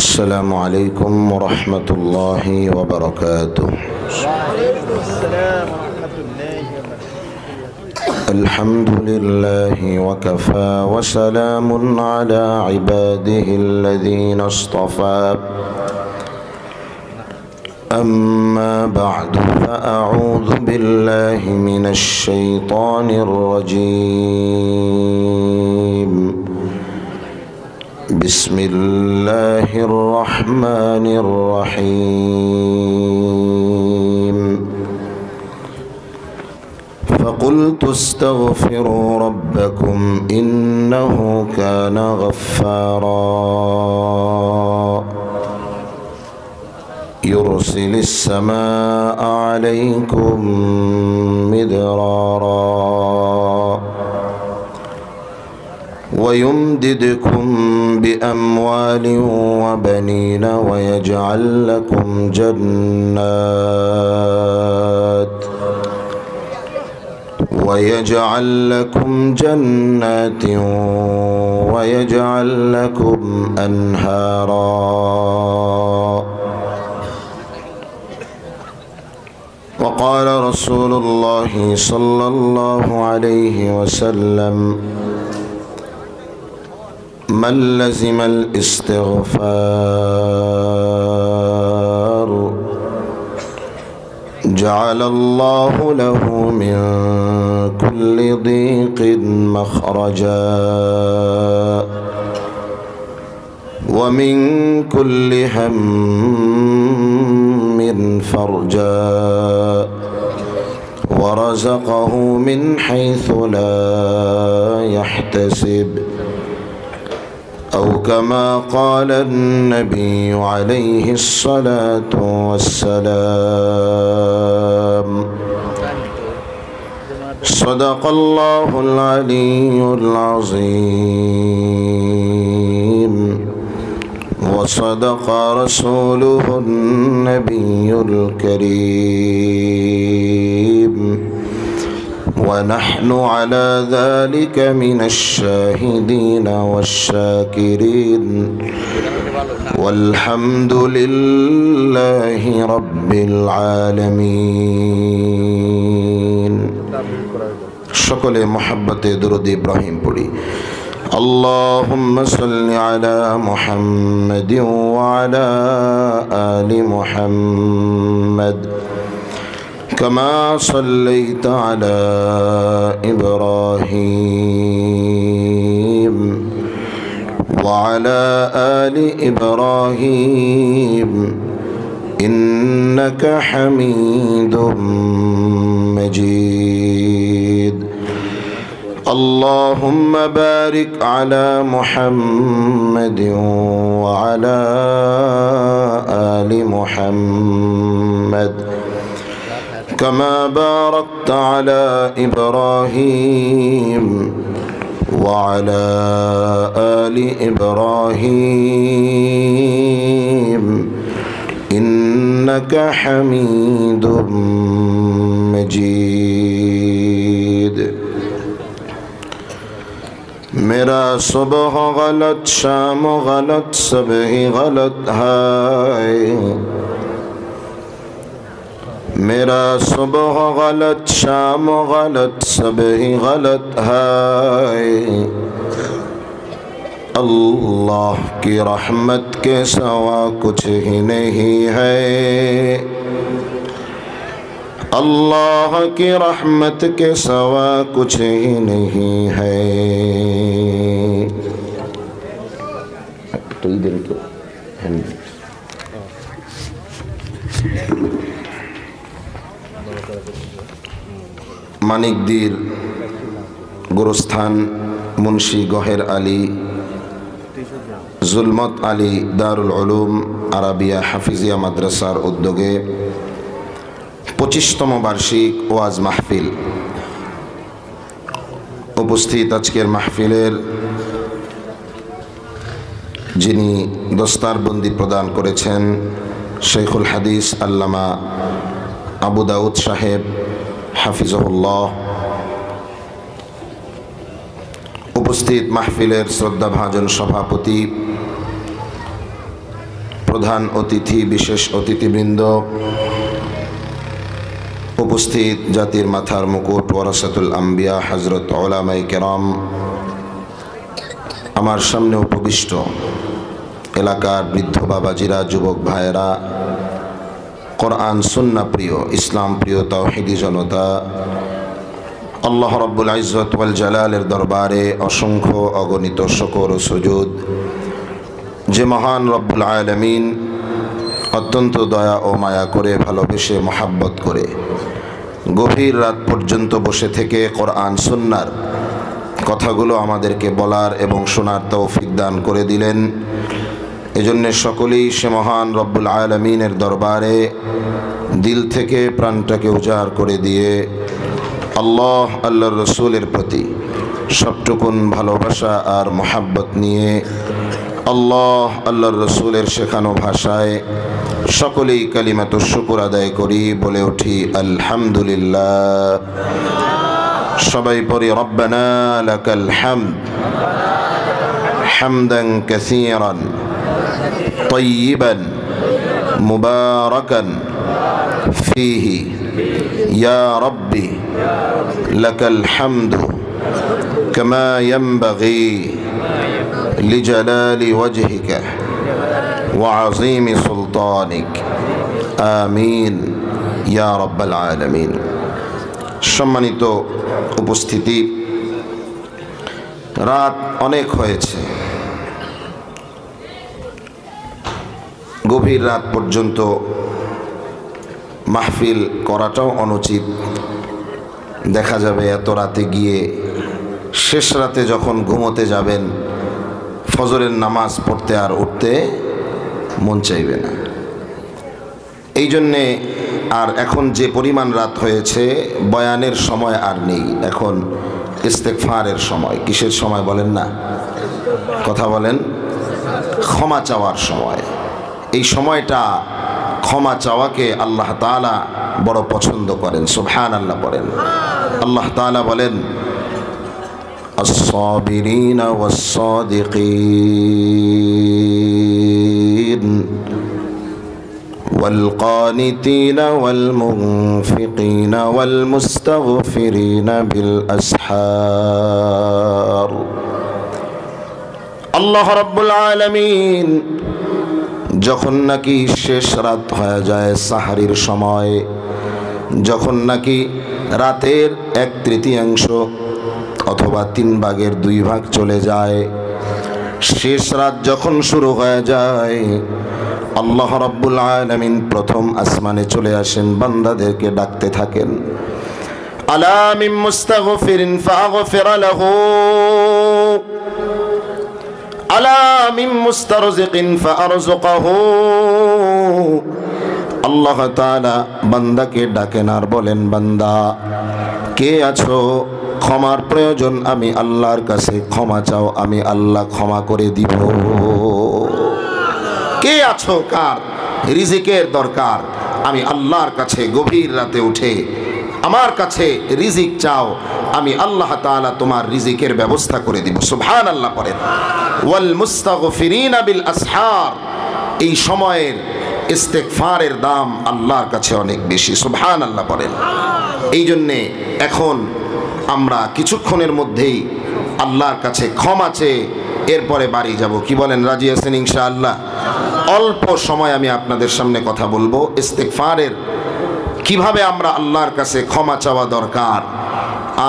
السلام عليكم ورحمة الله وبركاته. وعليكم السلام ورحمة الله وبركاته. الحمد لله وكفى وسلام على عباده الذين اصطفى. أما بعد فأعوذ بالله من الشيطان الرجيم. بسم الله الرحمن الرحيم. فقلت استغفروا ربكم إنه كان غفارا يرسل السماء عليكم مدرارا ويمددكم بأموال وبنين ويجعل لكم جنات ويجعل لكم أنهارا. وقال رسول الله صلى الله عليه وسلم: من لزم الاستغفار جعل الله له من كل ضيق مخرجا ومن كل هم فرجا ورزقه من حيث لا يحتسب، أو كما قال النبي عليه الصلاة والسلام. صدق الله العلي العظيم وصدق رسوله النبي الكريم، ونحن على ذلك من الشاهدين والشاكرين، والحمد لله رب العالمين। সকলে محبت درود إبراهيم পড়ি। اللهم صل على محمد وعلى آل محمد كما صليت على إبراهيم وعلى آل إبراهيم إنك حميد مجيد. اللهم بارك على محمد وعلى آل محمد كما باركت على إبراهيم وعلى آل إبراهيم إنك حميد مجيد. मेरा सुबह गलत शाम गलत सब ही गलत है। मेरा सुबह गलत शाम गलत सब ही गलत है। अल्लाह की रहमत के सिवा कुछ ही नहीं है। अल्लाह की रहमत के सिवा कुछ ही नहीं है। तो इधर क्यों মানিকদির গোরস্থান মুন্সি গহের আলী জুলমত আলী দারুল উলুম আরাবিয়া হাফিজিয়া মাদ্রাসার উদ্যোগে 25তম বার্ষিক ওয়াজ মাহফিল। উপস্থিত আজকের মাহফিলের যিনি দস্তারবন্দি প্রদান করেছেন শেখুল হাদিস আল্লামা আবু দাউদ সাহেব হাফিজহুল্লাহ, উপস্থিত মাহফিলের শ্রদ্ধাভাজন সভাপতি প্রধান অতিথি, বিশেষ অতিথিবৃন্দ, উপস্থিত জাতির মাথার মুকুট ওয়ারাসাতুল আম্বিয়া হযরত উলামায়ে কেরাম, আমার সামনে উপবিষ্ট এলাকার বৃদ্ধ বাবাজিরা, যুবক ভাইয়েরা, কোরআন সুন্নাহ প্রিয়, ইসলাম প্রিয় তাওহীদি জনতা, আল্লাহ রাব্বুল ইজ্জত ওয়াল জালালের দরবারে অসংখ্য অগণিত শুকর ও সুজুদ যে মহান রব্বুল আলামিন অত্যন্ত দয়া ও মায়া করে, ভালোবেসে, মহাব্বত করে গভীর রাত পর্যন্ত বসে থেকে কোরআন সুন্নাহর কথাগুলো আমাদেরকে বলার এবং শোনার তৌফিক দান করে দিলেন। এজন্য সকলেই সে মহান রব্বুল আলামিনের দরবারে দিল থেকে প্রাণটাকে উজাড় করে দিয়ে আল্লাহ আল্লাহর রসুলের প্রতি সবটুকুন ভালোবাসা আর মহাব্বত নিয়ে আল্লাহ আল্লাহর রসুলের শেখানো ভাষায় সকলেই কালিমাতুশ শুকর আদায় করি, বলে উঠি আলহামদুলিল্লাহ। সবাই পড়ি রব্বানা লাকাল হামদ হামদান কাসীরান তাইয়িবান মুবারাকান ফীহি ইয়া রাব্বি লাকাল হামদু কামা ইয়ানবাগি লিজালালি ওয়াজহিকা ওয়া আযীমি সুলতানিক আমিন ইয়া রাব্বাল আলামিন। সম্মানিত উপস্থিতি, রাত অনেক হয়েছে, গভীর রাত পর্যন্ত মাহফিল করাটাও অনুচিত। দেখা যাবে এত রাতে গিয়ে শেষ রাতে যখন ঘুমোতে যাবেন, ফজরের নামাজ পড়তে আর উঠতে মন চাইবে না। এই জন্যে আর এখন যে পরিমাণ রাত হয়েছে, বয়ানের সময় আর নেই, এখন ইস্তেগফারের সময়। কিসের সময় বলেন না, কথা বলেন, ক্ষমা চাওয়ার সময়। এই সময়টা ক্ষমা চাওয়াকে আল্লাহ তাআলা বড় পছন্দ করেন। সুবহানাল্লাহ বলেন। আল্লাহ তাআলা বলেন আস-সাবিরিনা ওয়াস-সাদিকিন والقانتين والمنفقين والمستغفرين بالأسحار। আল্লাহ রাব্বুল আলামিন যখন নাকি শেষ রাত হয়ে যায়, সাহারির সময়, যখন নাকি রাতের 1/3 অথবা 3/2 ভাগ চলে যায়, শেষ রাত যখন শুরু হয়ে যায়, আল্লাহ রাব্বুল আলামিন প্রথম আসমানে চলে আসেন, বান্দাদেরকে ডাকতে থাকেন, আলা মিন মুস্তাগফিরিন ফাগফির লাহু আলা মিন মুস্তারজিকিন ফারযুকহু। আল্লাহ তাআলা বান্দাকে ডাকেন আর বলেন, বান্দা কে আছো, ক্ষমার প্রয়োজন, আমি আল্লাহর কাছে ক্ষমা চাও, আমি আল্লাহ ক্ষমা করে দিব। কে আছো, কার রিজিকের দরকার, আমি আল্লাহর কাছে গভীর রাতে উঠে আমার কাছে রিজিক চাও, আমি আল্লাহ তাআলা তোমার রিজিকের ব্যবস্থা করে দিব। সুবহানাল্লাহ পড়েন। ওয়াল মুস্তাগফিরিনা বিল আসহার। এই সময়ের ইস্তেগফারের দাম আল্লাহর কাছে অনেক বেশি। সুবহানাল্লাহ পড়েন। এই জন্যে এখন আমরা কিছুক্ষণের মধ্যেই আল্লাহর কাছে ক্ষমা চেয়ে এরপরে বাড়ি যাব। কি বলেন, রাজি আছেন ইনশাআল্লাহ? অল্প সময় আমি আপনাদের সামনে কথা বলবো ইস্তেগফারের, কিভাবে আমরা আল্লাহর কাছে ক্ষমা চাওয়া দরকার,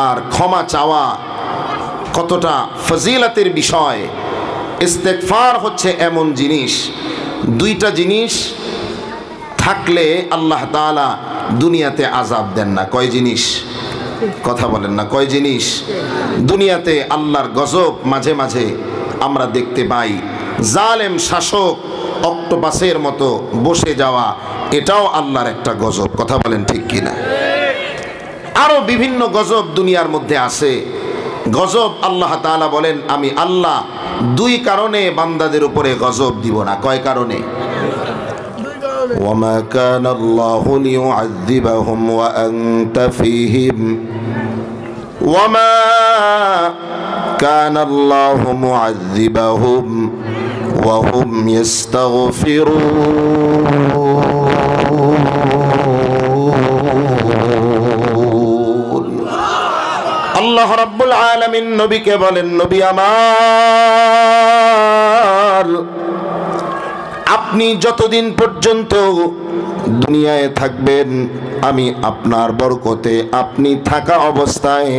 আর ক্ষমা চাওয়া কতটা ফজিলতের বিষয়। ইস্তেগফার হচ্ছে এমন জিনিস, 2টা জিনিস থাকলে আল্লাহ তাআলা দুনিয়াতে আযাব দেন না। কয় জিনিস, কথা বলেন না, কয় জিনিস? দুনিয়াতে আল্লাহর গজব মাঝে মাঝে আমরা দেখতে পাই। জালেম শাসক অক্টোপাসের মতো বসে যাওয়া, এটাও আল্লাহর একটা গজব। কথা বলেন ঠিক কিনা? আরো বিভিন্ন গজব দুনিয়ার মধ্যে আছে। গজব আল্লাহ তাআলা বলেন, আমি আল্লাহ 2 কারণে বান্দাদের উপরে গজব দিব না। কয় কারণে? ওয়ামা কানা আল্লাহু লিউআযযিবাহুম ওয়া আনতা ফীহিম ওয়ামা কানা আল্লাহু মুআযযিবাহুম وهم يستغفرون আল্লাহ রাব্বুল আলামিন নবীকে বলেন, নবী আমার, আপনি যতদিন পর্যন্ত দুনিয়ায় থাকবেন আমি আপনার বরকতে আপনি থাকা অবস্থায়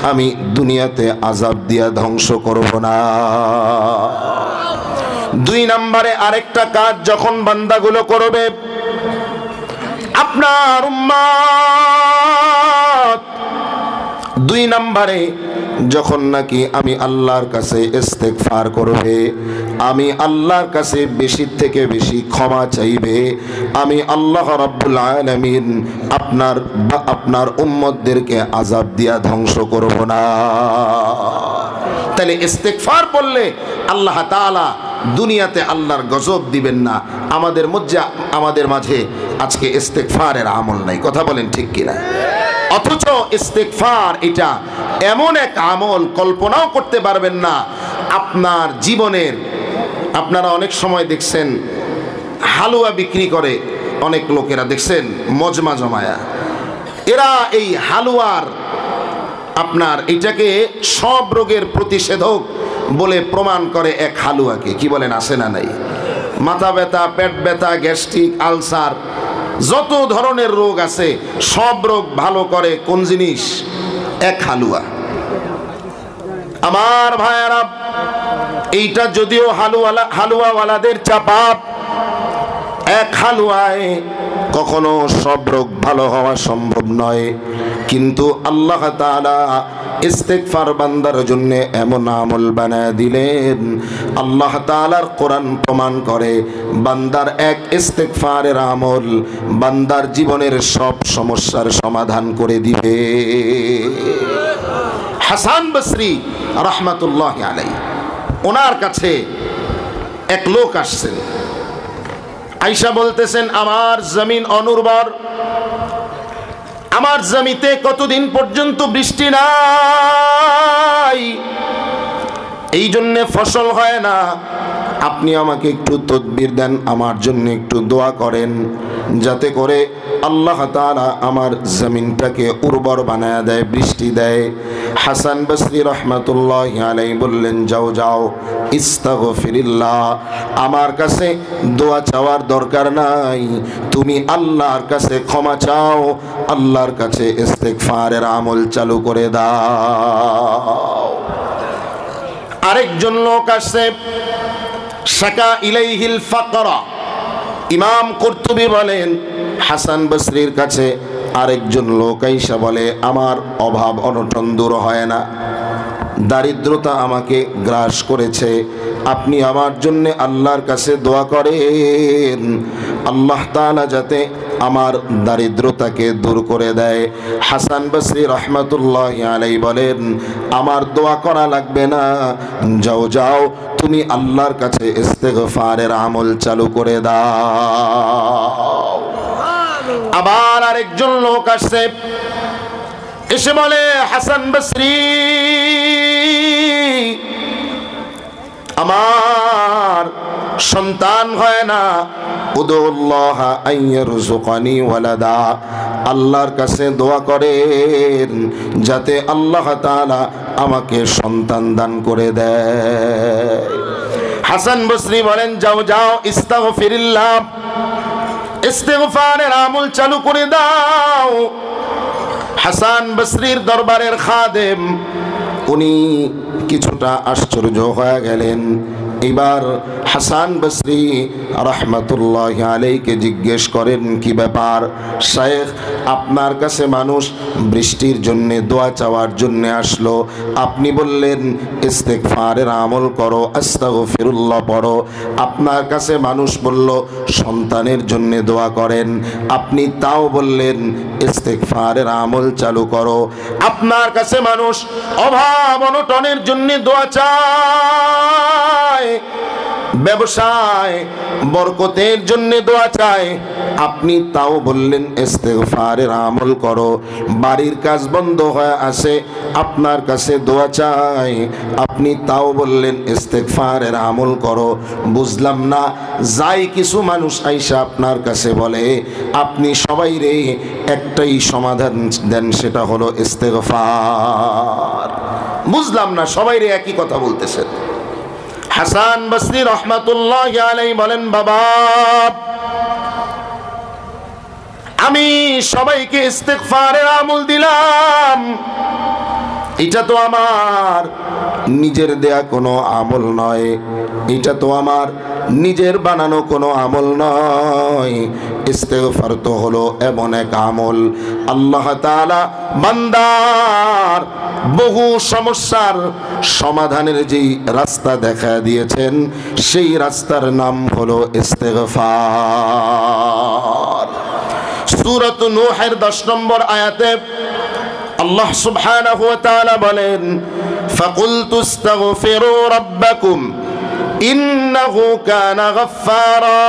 আমি দুনিয়াতে আযাব দিয়া ধ্বংস করব না। 2 নম্বরে আরেকটা কাজ যখন বান্দাগুলো করবে, আপনার উম্মত 2 নম্বরে যখন নাকি আমি আল্লাহর কাছে ইস্তেগফার করবে, আমি আল্লাহর কাছে বেশি থেকে বেশি ক্ষমা চাইবে, আমি আল্লাহ রাব্বুল আলামিন আপনার উম্মতদেরকে আযাব দিয়া ধ্বংস করব না। তাহলে ইস্তেগফার পড়লে আল্লাহ তাআলা দুনিয়াতে আল্লাহর গজব দিবেন না। আমাদের মাঝে আজকে ইস্তেগফারের আমল নাই, কথা বলেন ঠিক কিনা? অথচ ইস্তেগফার এটা এমন এক আমল, কল্পনাও করতে পারবেন না আপনার জীবনের। আপনারা অনেক সময় দেখছেন হালুয়া বিক্রি করে অনেক লোকেরা, দেখছেন মজমা জমায়া, এরা এই হালুয়ার আপনার এটাকে সব রোগের প্রতিষেধক বলে প্রমাণ করে। এক হালুয়াকে কি বলেন, আসে না নাই? মাথা ব্যথা, পেট ব্যথা, গ্যাস্ট্রিক, আলসার, যত ধরনের রোগ আছে সব রোগ ভালো করে কোন জিনিস? এক হালুয়া। আমার ভাইয়েরা, এইটা যদিও হালুয়াওয়ালাদের চাপা, এক হালুয়ায় কখনো সব রোগ ভালো হওয়া সম্ভব নয়। কিন্তু আল্লাহ তাআলা ইস্তেগফার বান্দার জন্য এমন আমল বানায় দিলেন, আল্লাহ তাআলার কোরআন প্রমাণ করে বান্দার এক ইস্তেগফারের আমল বান্দার জীবনের সব সমস্যার সমাধান করে দিবে। হাসান বসরি রাহমাতুল্লাহি আলাইহি, ওনার কাছে এক লোক আসছেন, আয়েশা বলতেছেন আমার জমিন অনুর্বর, আমার জমিতে কতদিন পর্যন্ত বৃষ্টি নাই, এই জন্যে ফসল হয় না, আপনি আমাকে একটু তদবির দেন, আমার জন্য একটু দোয়া করেন যাতে করে আল্লাহ তাআলা আমার জমিনটাকে উর্বর বানায় দেয়, বৃষ্টি দেয়। হাসান বসরি রহমাতুল্লাহি আলাইহি বললেন, যাও যাও ইস্তাগফিরিল্লাহ, আমার কাছে দোয়া চাওয়ার দরকার নাই, তুমি আল্লাহর কাছে ক্ষমা চাও, আল্লাহর কাছে ইস্তেগফারের আমল চালু করে দাও। আরেকজন লোক আসছে, শাকা ইলাইহিল ফাকরা, ইমাম কুরতুবী বলেন হাসান বসরির কাছে আরেকজন লোক আইসা বলে আমার অভাব অনটন দূর হয় না, দারিদ্রতা আমাকে গ্রাস করেছে, আপনি আমার জন্য আল্লাহর কাছে দোয়া করেন আল্লাহ তাআলা যাতে আমার দারিদ্রতাকে দূর করে দেয়। হাসান বসরি রাহমাতুল্লাহি আলাইহি বলেন আমার দোয়া করা লাগবে না, যাও যাও তুমি আল্লাহর কাছে ইস্তেগফারের আমল চালু করে দাও। আবার আরেকজন লোক আসছে, এসে বলে হাসান বসরি আমার সন্তান হয় না, উদুল্লাহ আইয়ারযুকানি ওয়ালাদা, আল্লাহর কাছে দোয়া করেন যাতে আল্লাহ তাআলা আমাকে সন্তান দান করে দেয়। হাসান বসরি বলেন যাও যাও ইস্তাগফিরিল্লাহ, ইস্তেগফারের আমল চালু করে দাও। হাসান বসরির দরবারের খাদেম উনি কিছুটা আশ্চর্য হয়ে গেলেন। এবার হাসান বসরি রাহমাতুল্লাহি আলাইহিকে জিজ্ঞেস করেন কি ব্যাপার শায়েখ, আপনার কাছে মানুষ বৃষ্টির জন্য দোয়া চাওয়ার জন্য আসলো, আপনি বললেন ইস্তেগফারের আমল করো, আস্তাগফিরুল্লাহ পড়ো, আপনার কাছে মানুষ বলল সন্তানের জন্য দোয়া করেন, আপনি তাও বললেন ইস্তেগফারের আমল চালু করো, আপনার কাছে মানুষ অভাব অনটনের জন্য দোয়া চায়, ব্যবসায় বরকতের জন্য দোয়া চায়, আপনি তাও বললেন ইস্তেগফারের আমল করো। বাড়ির কাজ বন্ধ হয়ে আসে, আপনার কাছে দোয়া চাই, আপনি তাও বললেন ইস্তেগফারের আমল করো। বুঝলাম না, যাই কিছু মানুষ আইসা আপনার কাছে বলে, আপনি সবাই রে একটাই সমাধান দেন, সেটা হলো ইস্তেগফার। বুঝলাম না, সবাই রে একই কথা বলতেছেন। হাসান বসরি রহমাতুল্লাহি আলাইহি বলেন, বাবা আমি সবাইকে ইস্তেগফারের আমল দিলাম, এটা তো আমার নিজের দেয়া কোনো আমল নয়, এটা তো আমার নিজের বানানো কোনো আমল নয়। ইস্তেগফার তো হলো এমন এক আমল, আল্লাহ তাআলা বান্দার বহু সমস্যার সমাধানের যেই রাস্তা দেখা দিয়েছেন, সেই রাস্তার নাম হলো ইস্তেগফার। সূরাত নূহের 10 নম্বর আয়াতে আল্লাহ সুবহানাহু ওয়া তাআলা বলেন, ফাকুলতু ইস্তাগফিরু রাব্বাকুম ইন্নাহু কানা গাফফারা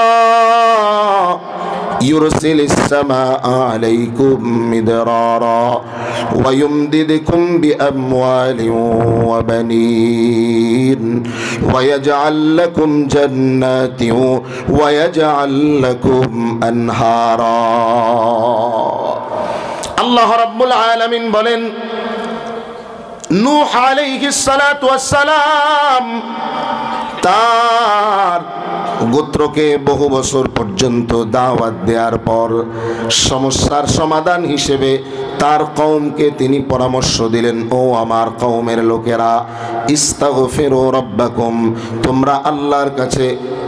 ইউরসিলিস সামাআ আলাইকুম মিদরারা ওয়া ইউমদিদকুম বিআমওয়ালিন ওয়া বানিন ওয়া ইয়াজআল লাকুম জান্নাতিন ওয়া ইয়াজআল লাকুম আনহারা। আল্লাহ রাব্বুল আলামিন বলেন, নূহ আলাইহিস সালাতু ওয়াস সালাম তার গোত্রকে বহু বছর পর্যন্ত দাওয়াত দেওয়ার পর সমস্যার সমাধান হিসেবে তার কওমকে তিনি পরামর্শ দিলেন, ও আমার কওমের লোকেরা, ইস্তাগফিরু রাব্বাকুম, তোমরা আল্লাহর কাছে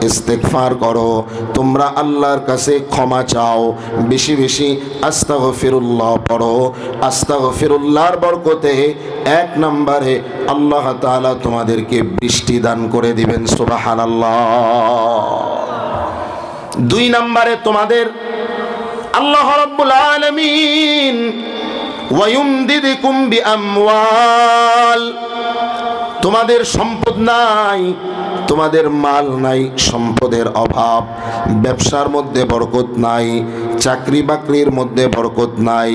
ইস্তেগফার করো, তোমরা আল্লাহর কাছে ক্ষমা চাও, বেশি বেশি আস্তাগফিরুল্লাহ পড়ো। আস্তাগফিরুল্লাহর বরকতে 1 নম্বরে আল্লাহ তাআলা তোমাদেরকে বৃষ্টি দান করে দিবেন, সুবহানাল্লাহ। 2 নম্বরে তোমাদের আল্লাহ রাব্বুল আলামিন ওয়া ইউমদিদকুম বিআমওয়াল, তোমাদের সম্পদ নাই, তোমাদের মাল নাই, সম্পদের অভাব, ব্যবসার মধ্যে বরকত নাই, চাকরি বাকরির মধ্যে বরকত নাই,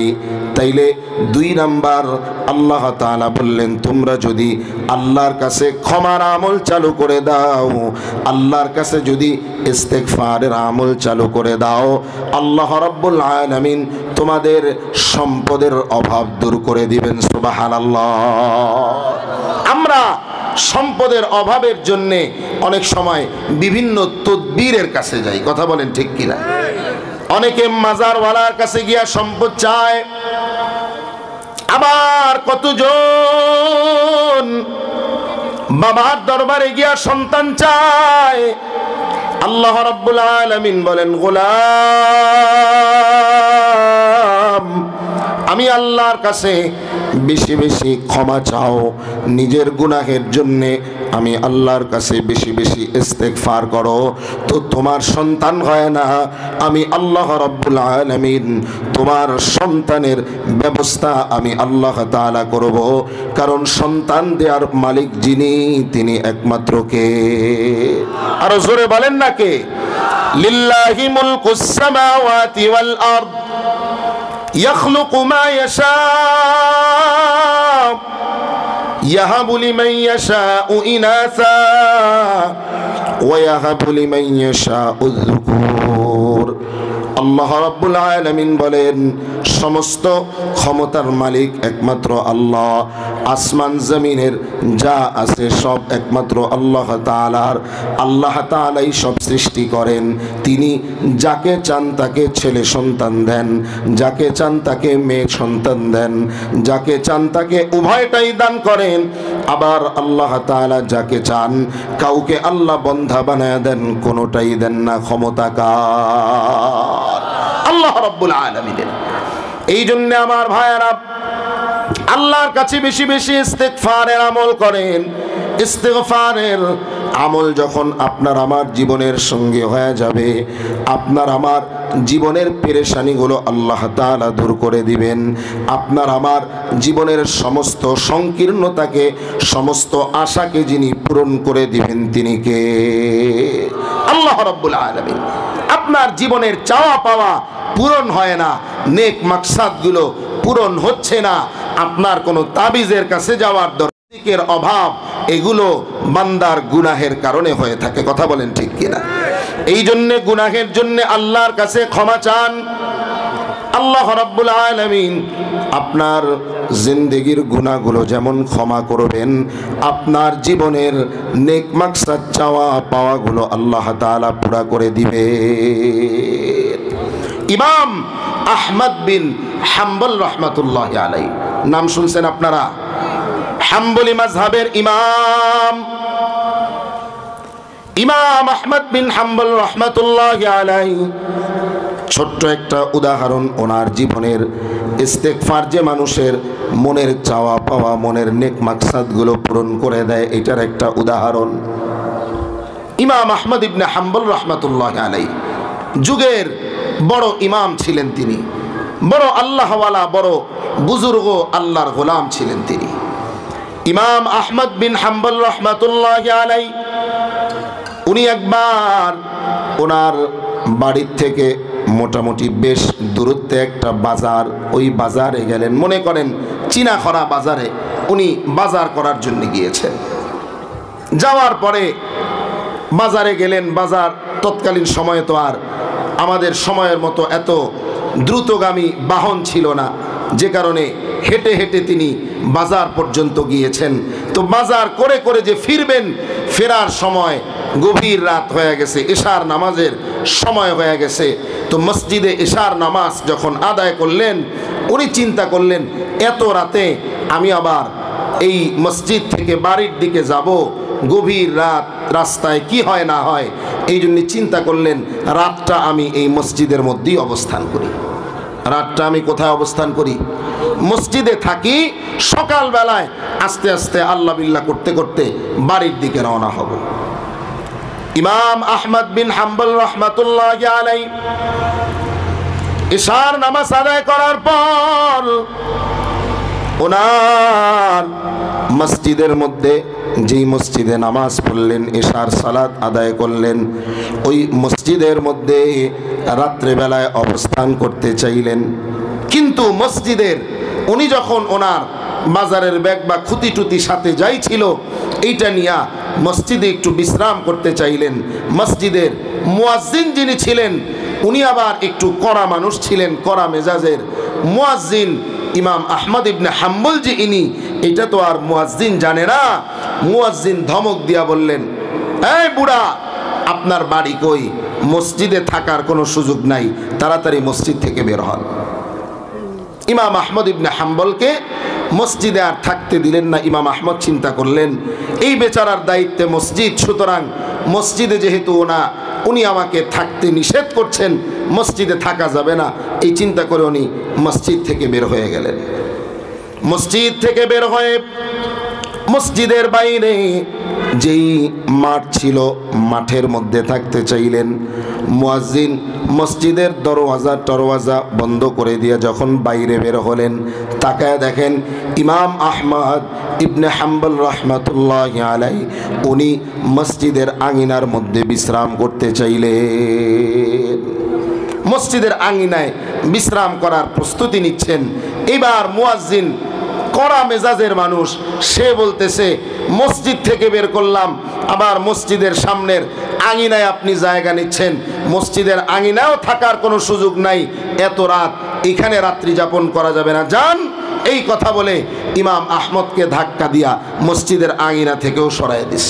তাইলে 2 নাম্বার আল্লাহ তাআলা বললেন, তোমরা যদি আল্লাহর কাছে ক্ষমার আমল চালু করে দাও, আল্লাহর কাছে যদি ইস্তেগফারের আমল চালু করে দাও, আল্লাহ রাব্বুল আলামিন তোমাদের সম্পদের অভাব দূর করে দিবেন, সুবহানাল্লাহ। আমরা সম্পদের অভাবের জন্যে অনেক সময় বিভিন্ন তদবিরের কাছে যাই, কথা বলেন ঠিক কিনা? অনেকে মাজারওয়ালার কাছে গিয়া সম্পদ চায়, আবার কতজন বাবার দরবারে গিয়া সন্তান চায়। আল্লাহ রাব্বুল আলামিন বলেন, গোলাম আমি আল্লাহর কাছে বেশি বেশি ক্ষমা চাও, নিজের গুনাহের জন্যে আমি আল্লাহর কাছে বেশি বেশি ইস্তেগফার করো, তো তোমার সন্তান হয় না, আমি আল্লাহ রাব্বুল আলামিন তোমার সন্তানের ব্যবস্থা আমি আল্লাহ তাআলা করব, কারণ সন্তান দেওয়ার মালিক যিনি, তিনি একমাত্র কে? আরো জোরে বলেন না কে? লিল্লাহি মুলকুস সামাওয়াতি ওয়াল আরদ ইয়াখলুকু মা ইয়াশা ইয়াহাবু লিমান ইয়াশাউ ইনাসা ওয়া ইয়াহাবু লিমান ইয়াশাউ যুকুর। আল্লাহ রাব্বুল আলামিন বলেন, সমস্ত ক্ষমতার মালিক একমাত্র আল্লাহ, আসমান জমিনের যা আছে সব একমাত্র আল্লাহ তাআলার। আল্লাহ তাআলাই সব সৃষ্টি করেন, তিনি যাকে চান তাকে ছেলে সন্তান দেন, যাকে চান তাকে মেয়ে সন্তান দেন, যাকে চান তাকে উভয়টাই দান করেন। আবার আল্লাহ তাআলা যাকে চান কাউকে আল্লাহ বন্ধা বানায় দেন, কোনোটাই দেন না। ক্ষমতা কার? আল্লাহ রাব্বুল আলামিনের। এই জন্য আমার ভাইয়েরা, আল্লাহর কাছে বেশি বেশি ইস্তেগফারের আমল করেন। ইস্তেগফারের আমল যখন আপনার আমার জীবনের সঙ্গে হয়ে যাবে, আপনার আমার জীবনের পেরেশানিগুলো আল্লাহ তাআলা দূর করে দিবেন। আপনার আমার জীবনের সমস্ত সংকীর্ণতাকে, সমস্ত আশাকে যিনি পূরণ করে দিবেন তিনি কে? আল্লাহ রাব্বুল আলামিন। আপনার জীবনের চাওয়া পাওয়া পূরণ হয় না, নেক মাকসাদগুলো পূরণ হচ্ছে না, আপনার কোনো তাবিজের কাছে যাওয়ার দরকার অভাব, এগুলো বান্দার গুনাহের কারণে হয়ে থাকে। কথা বলেন ঠিক কিনা? এই জন্যে গুনাহের জন্য আল্লাহর কাছে ক্ষমা চান। আল্লাহ রাব্বুল আলামিন আপনার জিন্দেগির গুনাহগুলো যেমন ক্ষমা করবেন, আপনার জীবনের নেক মাকসাদ চাওয়া পাওয়াগুলো আল্লাহ তাআলা পুরা করে দিবে। ইমাম আহমদ বিন হাম্বল রহমাতুল্লাহি আলাইহি, নাম শুনছেন আপনারা? হাম্বলি মাযহাবের ইমাম ইমাম আহমদ বিন হাম্বল রহমাতুল্লাহি আলাইহি। ছোট্ট একটা উদাহরণ ওনার জীবনের, ইস্তেগফার যে মানুষের মনের চাওয়া পাওয়া, মনের নেক মাকসাদগুলো পূরণ করে দেয়, এটার একটা উদাহরণ। ইমাম আহমদ ইবনে হাম্বল রহমাতুল্লাহি আলাইহি যুগের বড় ইমাম ছিলেন তিনি, বড় আল্লাহওয়ালা, বড় বুজুর্গ আল্লাহর গোলাম ছিলেন তিনি। ইমাম আহমদ বিন হাম্বল রহমাতুল্লাহি আলাইহি উনি একবার ওনার বাড়ির থেকে মোটামুটি বেশ দূরত্বে একটা বাজার, ওই বাজারে গেলেন। মনে করেন চিনাখরা বাজারে উনি বাজার করার জন্য গিয়েছেন। যাওয়ার পরে বাজারে গেলেন। বাজার তৎকালীন সময়ে তো আর আমাদের সময়ের মতো এত দ্রুতগামী বাহন ছিল না, যে কারণে হেঁটে হেঁটে তিনি বাজার পর্যন্ত গিয়েছেন। তো বাজার করে করে যে ফিরবেন, ফেরার সময় গভীর রাত হয়ে গেছে, এশার নামাজের সময় হয়ে গেছে। তো মসজিদে এশার নামাজ যখন আদায় করলেন, উনি চিন্তা করলেন এত রাতে আমি আবার এই মসজিদ থেকে বাড়ির দিকে যাব, গভীর রাত, রাস্তায় কি হয় না হয়, এই জন্য চিন্তা করলেন রাতটা আমি এই মসজিদের মধ্যেই অবস্থান করি। রাতটা আমি কোথায় অবস্থান করি? মসজিদে থাকি। সকালবেলায় আস্তে আস্তে আল্লাহ বিল্লাহ করতে করতে বাড়ির দিকে রওনা হব। ইমাম আহমদ বিন হাম্বল রহমাতুল্লাহি আলাইহি ইশার নামাজ আদায় করার পর ওনার মসজিদের মধ্যে, যেই মসজিদে নামাজ পড়লেন, এশার সালাত আদায় করলেন, ওই মসজিদের মধ্যে রাত্রেবেলায় অবস্থান করতে চাইলেন। কিন্তু মসজিদের উনি যখন ওনার বাজারের ব্যাগ বা খুঁটি টুতি সাথে যাই ছিল, এইটা নিয়ে মসজিদে একটু বিশ্রাম করতে চাইলেন। মসজিদের মুয়াজ্জিন যিনি ছিলেন, উনি আবার একটু কড়া মানুষ ছিলেন, কড়া মেজাজের মুয়াজ্জিন। ইমাম আহমদ ইবনে হাম্বল যে ইনি, এটা তো আর মুয়াজ্জিন জানে না। মুয়াজ্জিন ধমক দিয়া বললেন, এই বুড়া, আপনার বাড়ি কই? মসজিদে থাকার কোনো সুযোগ নাই, তাড়াতাড়ি মসজিদ থেকে বের হন। ইমাম আহমদ ইবনে হাম্বলকে মসজিদে আর থাকতে দিলেন না। ইমাম আহমদ চিন্তা করলেন এই বেচারার দায়িত্বে মসজিদ, সুতরাং মসজিদে যেহেতু উনি আমাকে থাকতে নিষেধ করছেন, মসজিদে থাকা যাবে না, এই চিন্তা করে উনি মসজিদ থেকে বের হয়ে গেলেন। মসজিদ থেকে বের হয়ে মসজিদের বাইরে যেই মাঠ ছিল, মাঠের মধ্যে থাকতে চাইলেন। মুয়াজ্জিন মসজিদের দরওয়াজা বন্ধ করে দিয়ে যখন বাইরে বের হলেন, তাকায় দেখেন ইমাম আহমদ ইবনে হাম্বল রহমাতুল্লাহি আলাইহি উনি মসজিদের আঙিনার মধ্যে বিশ্রাম করতে চাইলেন। মসজিদের আঙিনায় বিশ্রাম করার প্রস্তুতি নিচ্ছেন। এবার মুয়াজ্জিন কড়া মেজাজের মানুষ, সে বলতেছে মসজিদ থেকে বের করলাম, আবার মসজিদের সামনের আঙিনায় আপনি জায়গা নিচ্ছেন, মসজিদের আঙিনায়ও থাকার কোনো সুযোগ নাই, এত রাত এখানে রাত্রি যাপন করা যাবে না, যান। এই কথা বলে ইমাম আহমদকে ধাক্কা দিয়া মসজিদের আঙিনা থেকেও সরায় দিস।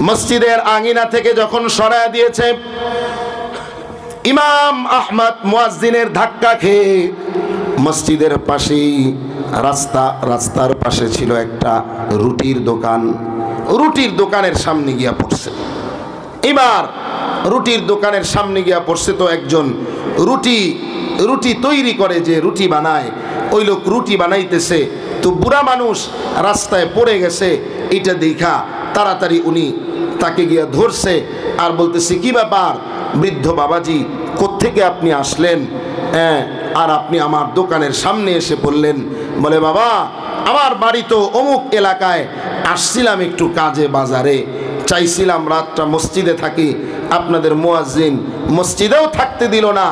মসজিদের আঙিনা থেকে যখন সরায় দিয়েছে, ইমাম আহমদ মুয়াজ্জিনের ধাক্কা খেয়ে মসজিদের পাশেই রাস্তার পাশে ছিল একটা রুটির দোকান, রুটির দোকানের সামনে গিয়া পড়ছে। এবার রুটির দোকানের সামনে গিয়া পড়ছে, তো একজন রুটি তৈরি করে, যে রুটি বানায়, ওই লোক রুটি বানাইতেছে। তো বুড়া মানুষ রাস্তায় পড়ে গেছে, এটা দেখা তাড়াতাড়ি উনি তাকে গিয়া ধরছে আর বলতেছে কি ব্যাপার বৃদ্ধ বাবাজি, কোত্থেকে আপনি আসলেন? আর আপনি আমার দোকানের সামনে এসে বললেন, বলে বাবা আমার বাড়ি তো অমুক এলাকায়, আসছিলাম একটু কাজে বাজারে, চাইছিলাম রাতটা মসজিদে থাকি, আপনাদের মুয়াজ্জিন মসজিদেও থাকতে দিল না,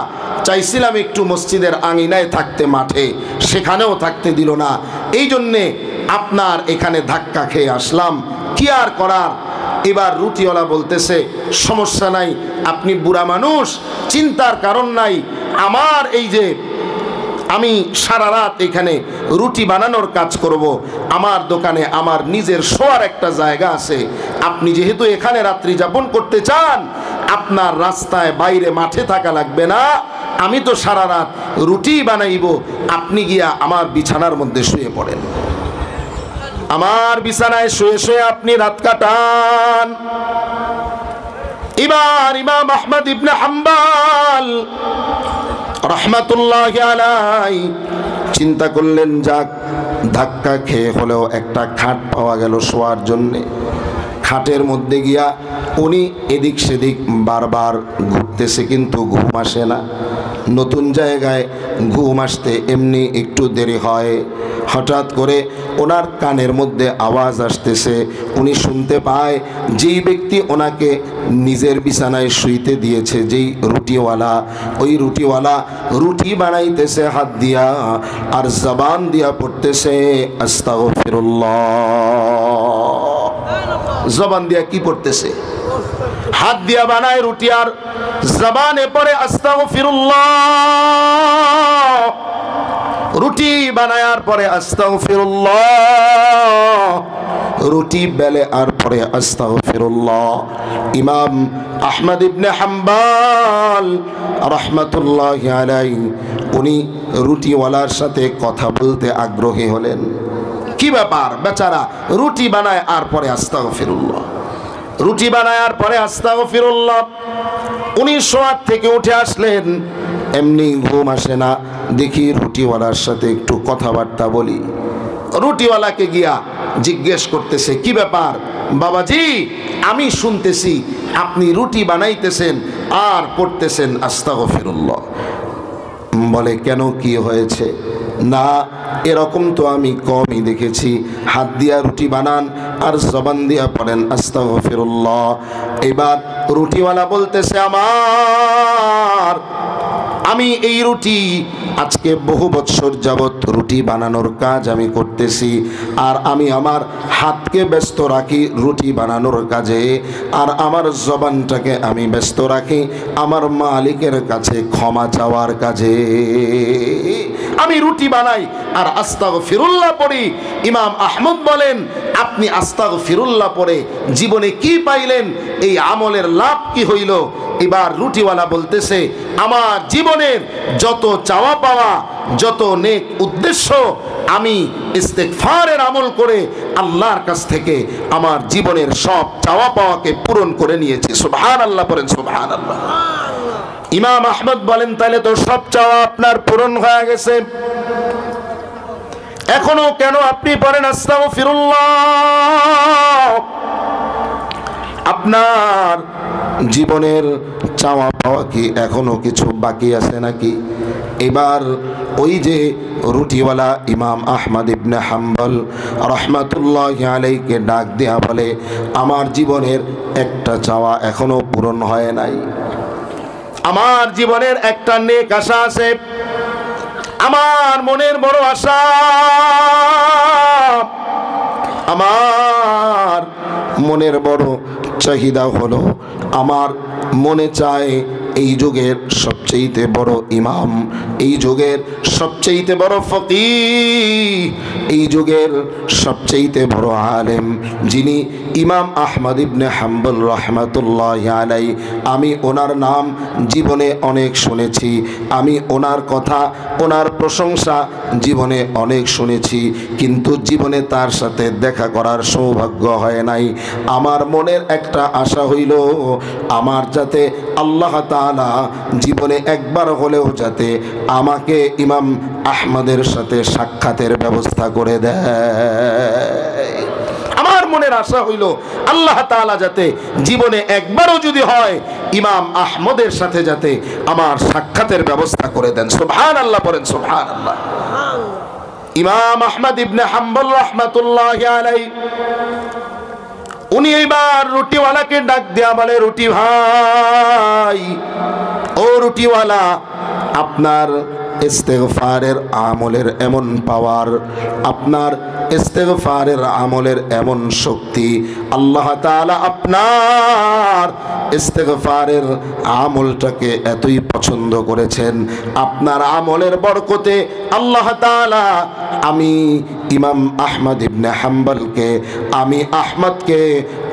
চাইছিলাম একটু মসজিদের আঙিনায় থাকতে, মাঠে সেখানেও থাকতে দিল না, এই জন্যে আপনার এখানে ধাক্কা খেয়ে আসলাম, কি আর করার। এবার রুটিওয়ালা বলতেছে সমস্যা নাই, আপনি বুড়া মানুষ, চিন্তার কারণ নাই, আমার এই যে আমি সারা রাত এখানে রুটি বানানোর কাজ করব, আমার দোকানে আমার নিজের শোয়ার একটা জায়গা আছে, আপনি যেহেতু এখানে রাত্রি যাপন করতে চান, আপনার রাস্তায় বাইরে মাঠে থাকা লাগবে না, আমি তো সারা রাত রুটি বানাইব, আপনি গিয়া আমার বিছানার মধ্যে শুয়ে পড়েন, আমার বিছানায় শুয়ে শুয়ে আপনি রাত কাটান। এবার ইমাম আহমদ ইবনে হাম্বল রাহমাতুল্লাহি আলাইহি চিন্তা করলেন, যাক ধাক্কা খেয়ে হলেও একটা খাট পাওয়া গেল শোয়ার জন্যে। খাটের মধ্যে গিয়া উনি এদিক সেদিক বারবার ঘুরতেছে, কিন্তু ঘুম আসে না। নতুন জায়গায় ঘুম আসতে এমনি একটু দেরি হয়। হঠাৎ করে ওনার কানের মধ্যে আওয়াজ আসতেছে, উনি শুনতে পায় যেই ব্যক্তি ওনাকে নিজের বিছানায় শুইতে দিয়েছে, যেই রুটিওয়ালা, ওই রুটিওয়ালা রুটি বানাইতেছে হাত দিয়া, আর জবান দিয়া পড়তেছে আস্তাগফিরুল্লাহ। জবান দিয়া কি পড়তেছে? হাত দিয়া বানায় রুটি আর জবানে পড়ে আস্তাগফিরুল্লাহ। রুটি বানায়ার পরে আস্তাগফিরুল্লাহ, রুটি বেলে আর পরে আস্তাগফিরুল্লাহ। ইমাম আহমদ ইবনে হাম্বল রাহমাতুল্লাহি আলাইহি উনি রুটিওয়ালার সাথে কথা বলতে আগ্রহী হলেন। কি ব্যাপার, বেচারা রুটি বানায় আর পরে আস্তাগফিরুল্লাহ, রুটি বানায় আর পরে আস্তাগফিরুল্লাহ। উনি শোয়ার থেকে উঠে আসলেন, এমনি ঘুম আসে না, দেখি রুটিওয়ালার সাথে একটু কথাবার্তা বলি। রুটিওয়ালাকে গিয়া জিজ্ঞেস করতেছে, কি ব্যাপার বাবাজি, আমি শুনতেছি আপনি রুটি বানাইতেছেন আর পড়তেছেন আস্তাগফিরুল্লাহ। বলে কেন, কি হয়েছে? না, এরকম তো আমি কমই দেখেছি, হাত দিয়া রুটি বানান আর জবান দিয়া পড়েন আস্তাগফিরুল্লাহ। এবার রুটিওয়ালা বলতেছে, আমি এই রুটি আজকে বহু বছর যাবৎ রুটি বানানোর কাজ আমি করতেছি, আর আমি আমার হাতকে ব্যস্ত রাখি রুটি বানানোর কাজে, আর আমার জবানটাকে আমি ব্যস্ত রাখি আমার মালিকের কাছে ক্ষমা চাওয়ার কাজে। আমি রুটি বানাই আর আস্তাগফিরুল্লাহ পড়ি। ইমাম আহমদ বলেন, আপনি আস্তাগফিরুল্লাহ পড়ে জীবনে কি পাইলেন? এই আমলের লাভ কি হইল? এবার রুটিওয়ালা বলতেছে, আমার জীবনের যত চাওয়া পাওয়া, যত নেক উদ্দেশ্য, আমি ইস্তেগফারের আমল করে আল্লাহর কাছ থেকে আমার জীবনের সব চাওয়া পাওয়াকে পূরণ করে নিয়েছি। সুবহানাল্লাহ পড়েন, সুবহানাল্লাহ। ইমাম আহমদ বলেন, তাহলে তো সব চাওয়া আপনার পূরণ হয়ে গেছে, এখনো কেন আপনি পড়েন আস্তাগফিরুল্লাহ? আপনার জীবনের চাওয়া পাওয়া কি এখনো কিছু বাকি আছে নাকি? এবার ওই যে রুটিওয়ালা ইমাম আহমদ ইবনে হাম্বল রাহমাতুল্লাহি আলাইহিকে ডাক দেয়া বলে, আমার জীবনের একটা চাওয়া এখনো পূরণ হয় নাই, আমার জীবনের একটা নেক আশা আছে, আমার মনের বড় আশা, আমার মনের বড় চাহিদা হলো, আমার মনে চায় এই যুগের সবচেয়ে বড় ইমাম, এই যুগের সবচেয়ে বড় ফকিহ, এই যুগের সবচেয়ে বড় আলেম যিনি ইমাম আহমদ ইবনে হাম্বল রাহমাতুল্লাহি আলাইহি, আমি ওনার নাম জীবনে অনেক শুনেছি, আমি ওনার কথা, ওনার প্রশংসা জীবনে অনেক শুনেছি, কিন্তু জীবনে তার সাথে দেখা করার সৌভাগ্য হয় নাই। আমার মনের একটা আশা হইল, আমার যাতে আল্লাহ তাআলা জীবনে একবার হলেও যাতে আমাকে ইমাম আহমদের সাথে সাক্ষাতের ব্যবস্থা করে দেয়। আমার মনের আশা হইল আল্লাহ তাআলা যাতে জীবনে একবারও যদি হয় ইমাম আহমদের সাথে যাতে আমার সাক্ষাতের ব্যবস্থা করে দেন। সুবহানাল্লাহ পড়েন, সুবহানাল্লাহ। ইমাম আহমদ ইবনে হাম্বল রাহমাতুল্লাহি আলাইহি উনি এইবার রুটিওয়ালাকে ডাক দেয়া বলে, রুটি ভাই, ও রুটিওয়ালা, আপনার ইস্তেগফারের আমলের এমন পাওয়ার, আপনার ইস্তেগফারের আমলের এমন শক্তি, আল্লাহ তাআলা আপনার ইস্তেগফারের আমলটাকে এতই পছন্দ করেছেন, আপনার আমলের বরকতে আল্লাহ তাআলা আমি ইমাম আহমদ ইবনে হাম্বলকে, আমি আহমদকে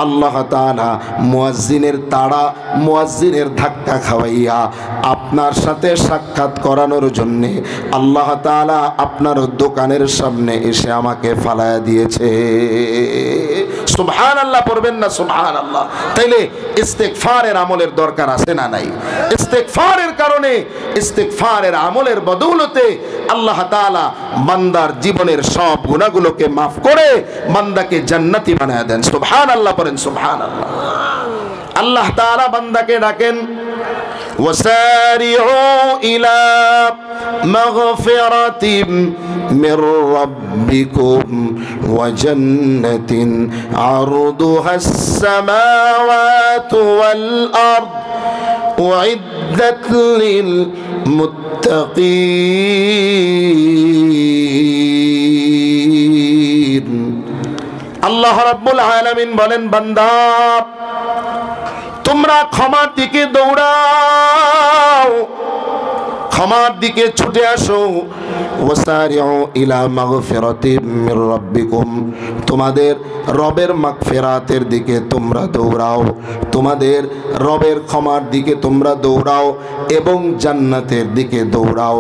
আল্লাহ তাআলা মুয়াজ্জিনের তাড়া, মুয়াজ্জিনের ধাক্কা খাওয়াইয়া আপনার সাথে সাক্ষাৎ করানোর জন্য আল্লাহ তাআলা আপনার দোকানের সামনে এসে আমাকে ফালায়া দিয়েছে। সুবহানাল্লাহ পড়বেন না? সুবহানাল্লাহ। তাইলে ইস্তেগফারের আমলের দরকার আছে না নাই? ইস্তেগফারের কারণে, ইস্তেগফারের আমলের বদৌলতে আল্লাহ তাআলা বান্দার জীবনের সব গুনাহগুলোকে মাফ করে বান্দাকে জান্নাতি বানায় দেন। সুবহানাল্লাহ পড়েন, সুবহানাল্লাহ। আল্লাহ তাআলা বান্দাকে ডাকেন, وسارعوا إلى مغفرة من ربكم وجنة عرضها السماوات والأرض أعدت للمتقين। আল্লাহ রাব্বুল আলামিন বলেন, বান্দা তোমরা ক্ষমার দিকে দৌড়াও, ক্ষমার দিকে ছুটে আসো। ওয়াসারিউ ইলা মাগফিরাতিম মির রাব্বিকুম, তোমাদের রবের মাগফিরাতের দিকে তোমরা দৌড়াও, তোমাদের রবের ক্ষমার দিকে তোমরা দৌড়াও এবং জান্নাতের দিকে দৌড়াও।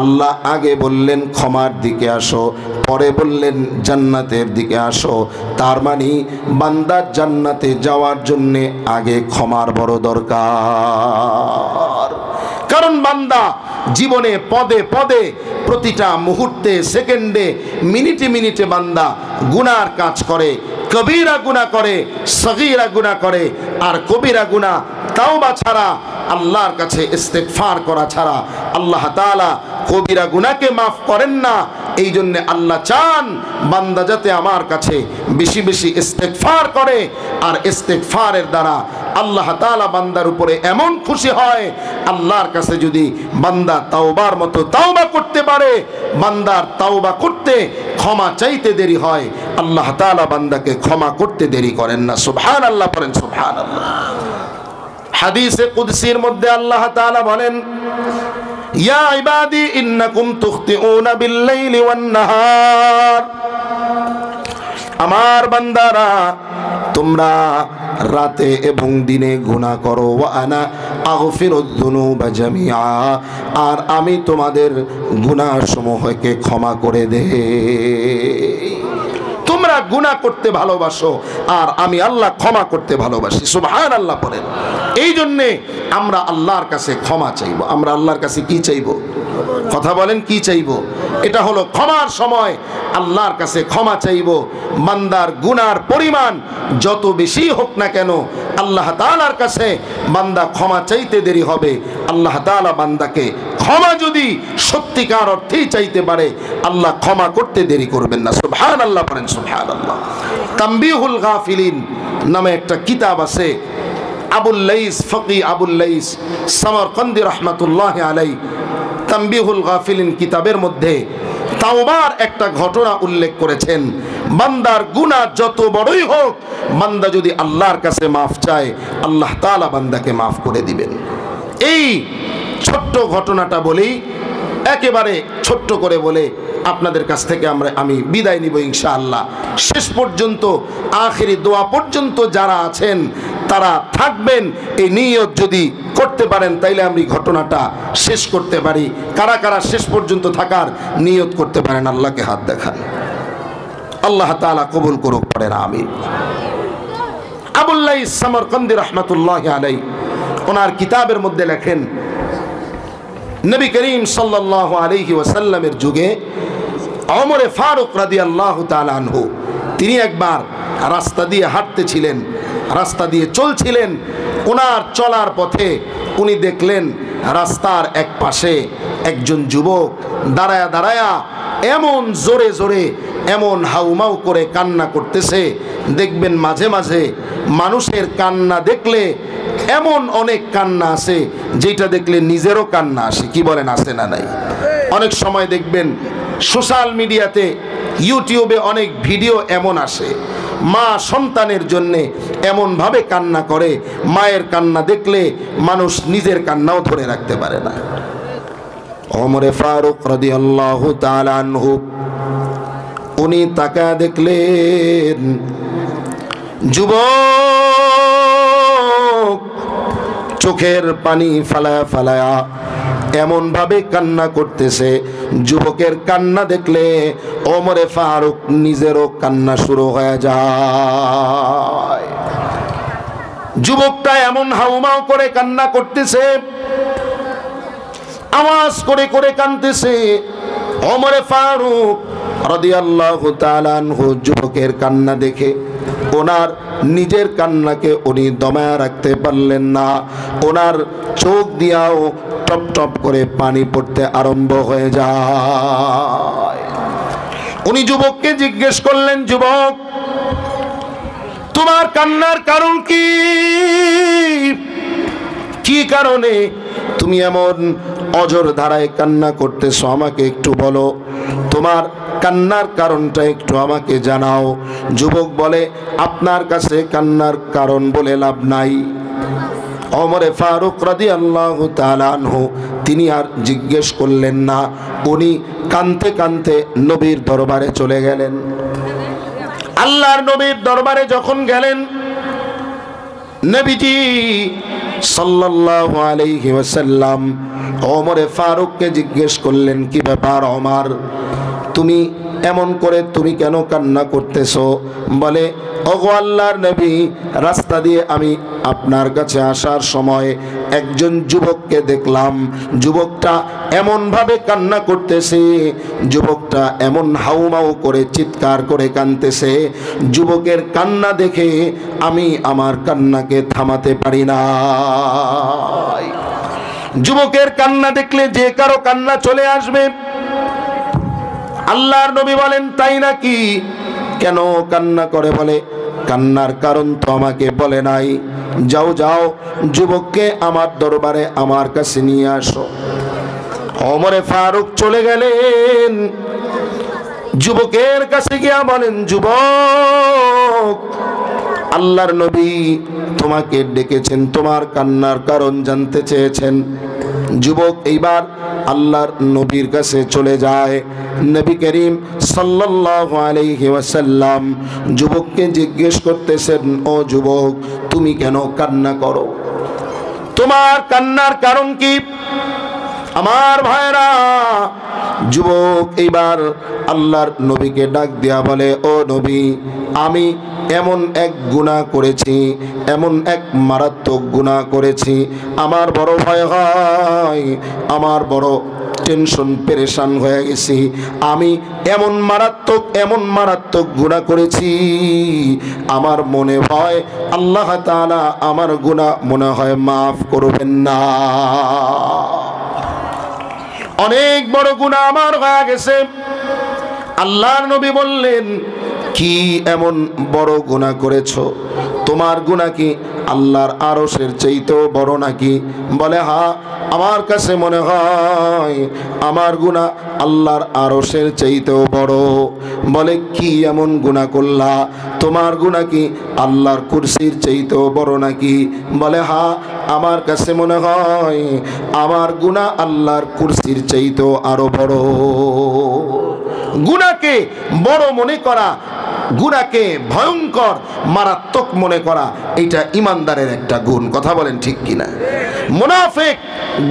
আল্লাহ আগে বললেন ক্ষমার দিকে আসো, পরে বললেন জান্নাতের দিকে আসো। তার মানে বান্দা জান্নাতে যাওয়ার জন্যে আগে ক্ষমার বড় দরকার। কারণ বান্দা জীবনে পদে পদে, প্রতিটা মুহূর্তে, সেকেন্ডে, মিনিটে মিনিটে বান্দা গুনার কাজ করে, কবিরা গুনাহ করে, সগীরা গুনাহ করে। আর কবিরা গুনাহ তাওবা ছাড়া, আল্লাহর কাছে ইস্তেগফার করা ছাড়া আল্লাহ তাআলা কবিরা গুনাহকে মাফ করেন না। এই জন্য আল্লাহ চান বান্দা যাতে আমার কাছে বেশি বেশি ইস্তেগফার করে, আর ইস্তেগফারের দ্বারা আল্লাহ তাআলা বান্দার উপরে এমন খুশি হয়, আল্লাহর কাছে যদি বান্দা তাওবার মতো তাওবা করতে পারে, বান্দার তাওবা করতে, ক্ষমা চাইতে দেরি হয়, আল্লাহ তাআলা বান্দাকে ক্ষমা করতে দেরি করেন না। সুবহানাল্লাহ পড়েন, সুবহানাল্লাহ। হাদিসে কুদসির মধ্যে আল্লাহ তাআলা বলেন, ইয়া ইবাদি ইন্নাকুম তুখতিউনা বিল-লাইলি ওয়ান-নাহার, আমার বান্দারা তোমরা রাতে এবং দিনে গুনাহ করো। ওয়া আনা আগফিরুয যুনুবা জামিআ, আর আমি তোমাদের গুনাহসমূহকে ক্ষমা করে দেই। তোমরা গুনাহ করতে ভালোবাসো আর আমি আল্লাহ ক্ষমা করতে ভালোবাসি। সুবহানাল্লাহ পড়েন। এই জন্যে আমরা আল্লাহর কাছে ক্ষমা চাইব। আমরা আল্লাহর কাছে কি চাইব? কথা বলেন, কি চাইব? এটা হলো ক্ষমার সময় আল্লাহর কাছে ক্ষমা চাইব। বান্দার গুনার পরিমাণ যত বেশি হোক না কেন, আল্লাহ তাআলার কাছে বান্দা ক্ষমা চাইতে দেরি হবে। আল্লাহ তাআলা বান্দাকে ক্ষমা যদি সত্যিকার অর্থেই চাইতে পারে, আল্লাহ ক্ষমা করতে দেরি করবেন না। সুবহানাল্লাহ পড়েন, সুবহানাল্লাহ। তানবীহুল গাফিলিন নামে একটা কিতাব আছে, আবুল লাইস, ফকি আবুল লাইস সামারকান্দি রাহমাতুল্লাহি আলাইহি তানবীহুল গাফিলিন কিতাবের মধ্যে তাওবার একটা ঘটনা উল্লেখ করেছেন। বান্দার গুনাহ যত বড়ই হোক, বান্দা যদি আল্লাহর কাছে মাফ চায়, আল্লাহ তাআলা বান্দাকে মাফ করে দিবেন। এই ছোট্ট ঘটনাটা বলেই, একেবারে ছোট্ট করে বলে আপনাদের কাছ থেকে আমি বিদায় নিব ইনশাআল্লাহ। শেষ পর্যন্ত, আখিরি দোয়া পর্যন্ত যারা আছেন তারা থাকবেন। এই নিয়ত যদি করতে পারেন তাইলে আমি ঘটনাটা শেষ করতে পারি। কারা কারা শেষ পর্যন্ত থাকার নিয়ত করতে পারেন আল্লাহকে হাত দেখান। আল্লাহ তাআলা কবুল করুক, পড়েন আমিন। আবুল লাইস সামারকান্দি রাহমাতুল্লাহি আলাইহি ওনার কিতাবের মধ্যে লেখেন, নবী করিম সাল্লাল্লাহু আলাইহি ওয়াসাল্লামের যুগে ওমরে ফারুক রাদিয়াল্লাহু তাআলা আনহু তিনি একবার রাস্তা দিয়ে হাঁটতেছিলেন, রাস্তা দিয়ে চলছিলেন। ওনার চলার পথে উনি দেখলেন রাস্তার এক পাশে একজন যুবক দাঁড়ায়া দাঁড়ায়া এমন জোরে জোরে এমন হাউমাউ করে কান্না করতেছে। দেখবেন মাঝে মাঝে মানুষের কান্না দেখলে এমন অনেক কান্না আছে যেটা দেখলে নিজেরও কান্না আসে। কি বলেন, আসে না নাই? অনেক সময় দেখবেন সোশ্যাল মিডিয়াতে, ইউটিউবে অনেক ভিডিও এমন আসে, মা সন্তানের জন্যে এমনভাবে কান্না করে, মায়ের কান্না দেখলে মানুষ নিজের কান্নাও ধরে রাখতে পারে না। ওমরে ফারুক রাদিয়াল্লাহু তাআলা আনহু উনি তাকা দেখলেন যুবক চোখের পানি ফালায়া ফালায়া এমন ভাবে কান্না করতেছে। যুবকের কান্না দেখলে ওমরে ফারুক নিজেরও কান্না শুরু হয়ে যায়। যুবকটা এমন হাউমাউ করে কান্না করতেছে, আওয়াজ করে করে কাঁদতেছে। ওমরে ফারুক রাদিয়াল্লাহু তাআলা আনহু যুবকের কান্না দেখে ওনার নিজের কান্নাকে উনি দমায়া রাখতে পারলেন না। ওনার চোখ দিয়াও টপ টপ করে পানি পড়তে আরম্ভ হয়ে যায়। উনি যুবককে জিজ্ঞেস করলেন, যুবক তোমার কান্নার কারণ কি? কি কারণে তুমি এমন অঝোর ধারায় কান্না করতেছো? আমাকে একটু বলো, তোমার কান্নার কারণটা একটু আমাকে জানাও। যুবক বলে, আপনার কাছে কান্নার কারণ বলে লাভ নাই। ওমরে ফারুক রাদিয়াল্লাহু তাআলা আনহু তিনি আর জিজ্ঞেস করলেন না। উনি কাঁদতে কাঁদতে নবীর দরবারে চলে গেলেন। আল্লাহর নবীর দরবারে যখন গেলেন, নবীজি সাল্লাল্লাহু আলাইহি ওয়াসাল্লাম ওমরে ফারুককে জিজ্ঞেস করলেন, কি ব্যাপার ওমর, তুমি এমন করে তুমি কেন কান্না করতেছো? বলে, ওগো আল্লাহর নবী, রাস্তা দিয়ে আমি আপনার কাছে আসার সময় একজন যুবককে দেখলাম। যুবকটা এমনভাবে কান্না করতেছে, যুবকটা এমন হাউমাউ করে চিৎকার করে কাঁদতেছে। যুবকের কান্না দেখে আমি আমার কান্নাকে থামাতে পারি না। যুবকের কান্না দেখলে যে কারো কান্না চলে আসবে। আল্লাহর নবী বলেন, তাই নাকি? কেন কান্না করে? বলে, কান্নার কারণ তো আমাকে বলে নাই। যাও যাও, যুবককে আমার দরবারে আমার কাছে নিয়ে আসো। ওমরে ফারুক চলে গেলেন, যুবকের কাছে গিয়া বলেন, যুবক আল্লাহর নবী তোমাকে ডেকেছেন, তোমার কান্নার কারণ জানতে চেয়েছেন। যুবক এইবার আল্লাহর নবীর কাছে চলে যায়। নবী করিম সাল্লাল্লাহু আলাইহি ওয়াসাল্লাম যুবককে জিজ্ঞেস করতেছেন, ও যুবক তুমি কেন কান্না করো? তোমার কান্নার কারণ কি? আমার ভাইরা, যুবক এইবার আল্লাহর নবীকে ডাক দিয়া বলে, ও নবী, আমি এমন এক গুনাহ করেছি, এমন এক মারাত্মক গুনাহ করেছি, আমার বড় ভয় হয়, আমার বড় টেনশন পেরেশান হয়ে গেছি। আমি এমন মারাত্মক গুনাহ করেছি, আমার মনে হয় আল্লাহ তাআলা আমার গুনাহ মনে হয় মাফ করবেন না। অনেক বড় গুনাহ আমার হয়ে গেছে। আল্লাহর নবী বললেন, কি এমন বড় গুনাহ করেছো? তোমার গুনাহ কি আল্লাহর আরশের চাইতেও বড় নাকি? বলে, হ্যাঁ, আমার কাছে মনে হয় আমার গুনাহ আল্লাহর আরশের চাইতেও বড়। বলে, কি এমন গুনাহ করলা? তোমার গুনাহ কি আল্লাহর কুরসির চাইতেও বড় নাকি? বলে, হ্যাঁ, আমার কাছে মনে হয় আমার গুনাহ আল্লাহর কুরসির চাইতেও আরো বড়। গুনাহকে বড় মনে করা, গুনাহকে ভয়ঙ্কর মারাত্মক মনে করা, এটা ইমানদারের একটা গুণ। কথা বলেন ঠিক কিনা? মুনাফিক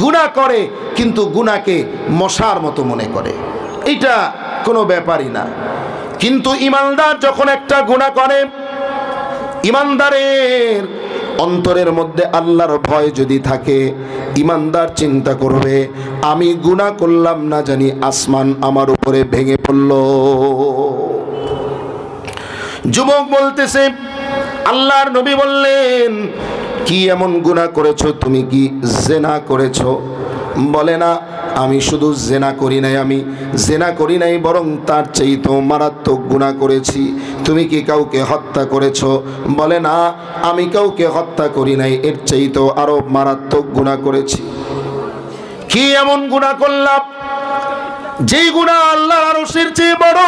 গুনাহ করে কিন্তু গুনাহকে মশার মতো মনে করে, এটা কোনো ব্যাপারই না। কিন্তু ইমানদার যখন একটা গুনাহ করে, ইমানদারের অন্তরের মধ্যে আল্লাহর ভয় যদি থাকে, ইমানদার চিন্তা করবে, আমি গুনাহ করলাম না জানি আসমান আমার উপরে ভেঙে পড়ল। যুবক বলতেছে, আল্লাহর নবী বললেন, কি এমন গুনাহ করেছো? তুমি কি জেনা করেছো? বলে না, আমি শুধু জেনা করি নাই, আমি জেনা করি নাই, বরং তার চাইতেও মারাত্মক গুনাহ করেছি। তুমি কি কাউকে হত্যা করেছো? বলে না, আমি কাউকে হত্যা করি নাই, এর চাইতেও আরো মারাত্মক গুনাহ করেছি। কি এমন গুনাহ করলাম যেই গুনাহ আল্লাহর আরশের চেয়ে বড়?